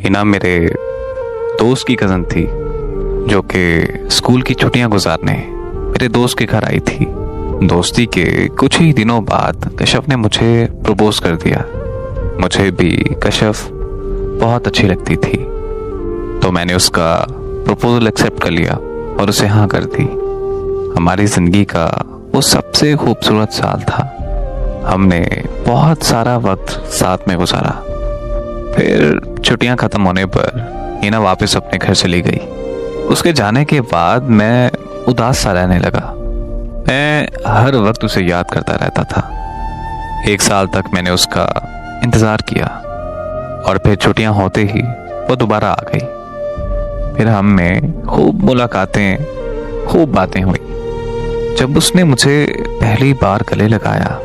हिना मेरे दोस्त की कज़न थी जो कि स्कूल की छुट्टियां गुजारने मेरे दोस्त के घर आई थी। दोस्ती के कुछ ही दिनों बाद कश्यप ने मुझे प्रपोज कर दिया। मुझे भी कश्यप बहुत अच्छी लगती थी, तो मैंने उसका प्रपोजल एक्सेप्ट कर लिया और उसे हाँ कर दी। हमारी ज़िंदगी का वो सबसे खूबसूरत साल था। हमने बहुत सारा वक्त साथ में गुजारा। फिर छुट्टियां ख़त्म होने पर हिना वापस अपने घर चली गई। उसके जाने के बाद मैं उदास सा रहने लगा। मैं हर वक्त उसे याद करता रहता था। 1 साल तक मैंने उसका इंतज़ार किया और फिर छुट्टियां होते ही वो दोबारा आ गई। फिर हम में खूब मुलाकातें, खूब बातें हुई। जब उसने मुझे पहली बार गले लगाया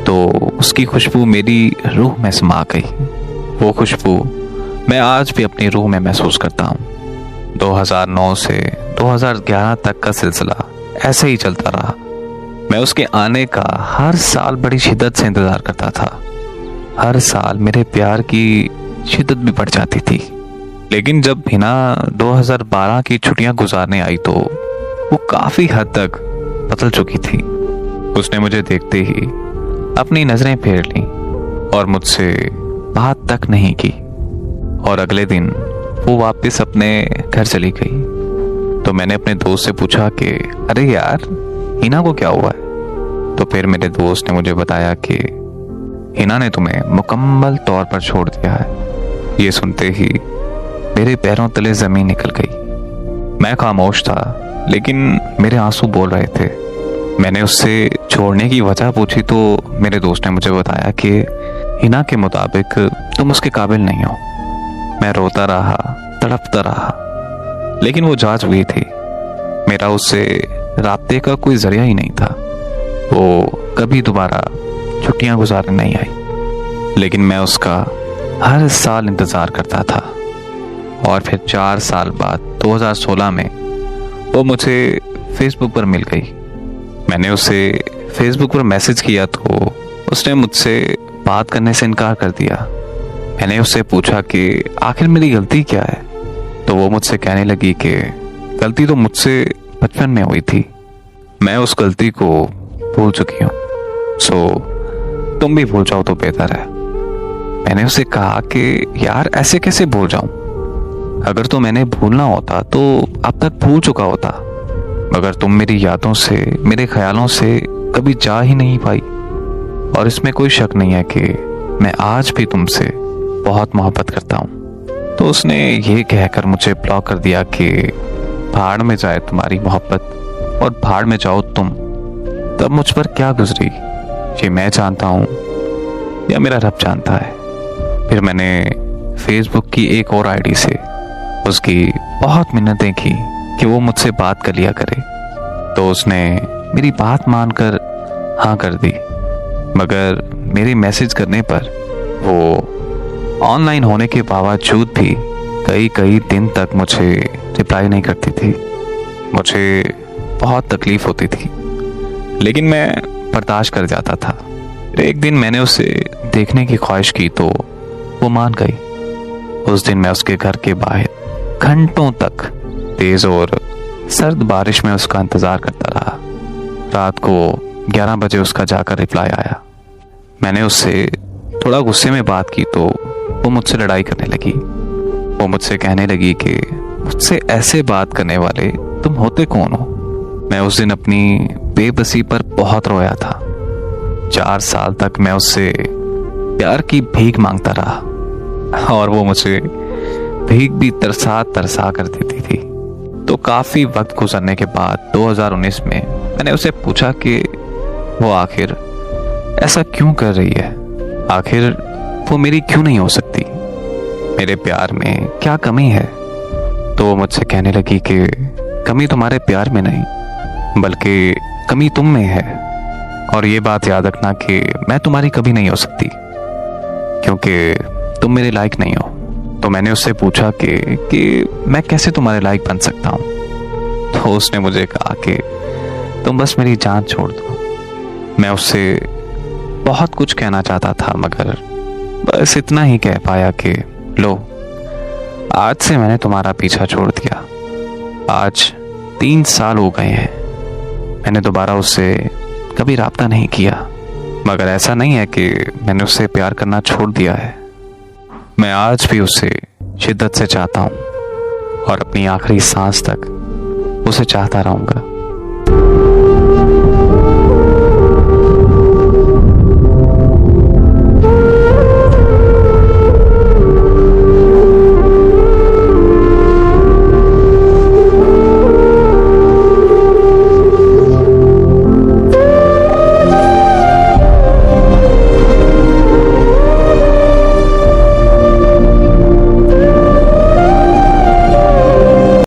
तो उसकी खुशबू मेरी रूह में समा गई। वो खुशबू मैं आज भी अपनी रूह में महसूस करता हूँ। 2009 से 2011 तक का सिलसिला ऐसे ही चलता रहा। मैं उसके आने का हर साल बड़ी शिद्दत से इंतज़ार करता था। हर साल मेरे प्यार की शिद्दत भी बढ़ जाती थी। लेकिन जब हिना 2012 की छुट्टियां गुजारने आई तो वो काफ़ी हद तक बदल चुकी थी। उसने मुझे देखते ही अपनी नज़रें फेर लीं और मुझसे बात तक नहीं की, और अगले दिन वो वापस अपने घर चली गई। तो मैंने अपने दोस्त से पूछा कि अरे यार, हिना को क्या हुआ है? तो फिर मेरे दोस्त ने मुझे बताया कि हिना ने तुम्हें मुकम्मल तौर पर छोड़ दिया है। ये सुनते ही मेरे पैरों तले ज़मीन निकल गई। मैं खामोश था, लेकिन मेरे आंसू बोल रहे थे। मैंने उससे छोड़ने की वजह पूछी तो मेरे दोस्त ने मुझे बताया कि हिना के मुताबिक तुम उसके काबिल नहीं हो। मैं रोता रहा, तड़पता रहा, लेकिन वो जांच हुई थी। मेरा उससे राब्ते का कोई जरिया ही नहीं था। वो कभी दोबारा छुट्टियां गुजारने नहीं आई, लेकिन मैं उसका हर साल इंतज़ार करता था। और फिर 4 साल बाद 2016 में वो मुझे फेसबुक पर मिल गई। मैंने उसे फेसबुक पर मैसेज किया तो उसने मुझसे बात करने से इनकार कर दिया। मैंने उससे पूछा कि आखिर मेरी गलती क्या है, तो वो मुझसे कहने लगी कि गलती तो मुझसे बचपन में हुई थी, मैं उस गलती को भूल चुकी हूँ, सो तुम भी भूल जाओ तो बेहतर है। मैंने उसे कहा कि यार, ऐसे कैसे भूल जाऊं? अगर तो मैंने भूलना होता तो अब तक भूल चुका होता, मगर तुम मेरी यादों से, मेरे ख्यालों से कभी जा ही नहीं पाई। और इसमें कोई शक नहीं है कि मैं आज भी तुमसे बहुत मोहब्बत करता हूँ। तो उसने ये कहकर मुझे ब्लॉक कर दिया कि भाड़ में जाए तुम्हारी मोहब्बत और भाड़ में जाओ तुम। तब मुझ पर क्या गुजरी ये मैं जानता हूँ या मेरा रब जानता है। फिर मैंने फेसबुक की एक और आईडी से उसकी बहुत मिन्नतें की कि वो मुझसे बात कर लिया करे, तो उसने मेरी बात मानकर हाँ कर दी। मगर मेरी मैसेज करने पर वो ऑनलाइन होने के बावजूद भी कई दिन तक मुझे रिप्लाई नहीं करती थी। मुझे बहुत तकलीफ़ होती थी, लेकिन मैं बर्दाश्त कर जाता था। एक दिन मैंने उसे देखने की ख्वाहिश की तो वो मान गई। उस दिन मैं उसके घर के बाहर घंटों तक तेज़ और सर्द बारिश में उसका इंतज़ार करता रहा। रात को 11 बजे उसका जाकर रिप्लाई आया। मैंने उससे थोड़ा गुस्से में बात की तो वो मुझसे लड़ाई करने लगी। वो मुझसे कहने लगी कि मुझसे ऐसे बात करने वाले तुम होते कौन हो? मैं उस दिन अपनी बेबसी पर बहुत रोया था। 4 साल तक मैं उससे प्यार की भीख मांगता रहा और वो मुझे भीख भी तरसा कर देती थी। तो काफ़ी वक्त गुजरने के बाद 2019 में मैंने उसे पूछा कि वो आखिर ऐसा क्यों कर रही है, आखिर वो मेरी क्यों नहीं हो सकती, मेरे प्यार में क्या कमी है? तो वो मुझसे कहने लगी कि कमी तुम्हारे प्यार में नहीं, बल्कि कमी तुम में है। और ये बात याद रखना कि मैं तुम्हारी कभी नहीं हो सकती, क्योंकि तुम मेरे लायक नहीं हो। तो मैंने उससे पूछा कि मैं कैसे तुम्हारे लायक बन सकता हूँ? तो उसने मुझे कहा कि तुम बस मेरी जान छोड़ दो। मैं उससे बहुत कुछ कहना चाहता था, मगर बस इतना ही कह पाया कि लो, आज से मैंने तुम्हारा पीछा छोड़ दिया। आज 3 साल हो गए हैं, मैंने दोबारा उससे कभी राब्ता नहीं किया। मगर ऐसा नहीं है कि मैंने उससे प्यार करना छोड़ दिया है। मैं आज भी उसे शिद्दत से चाहता हूँ और अपनी आखिरी सांस तक उसे चाहता रहूँगा।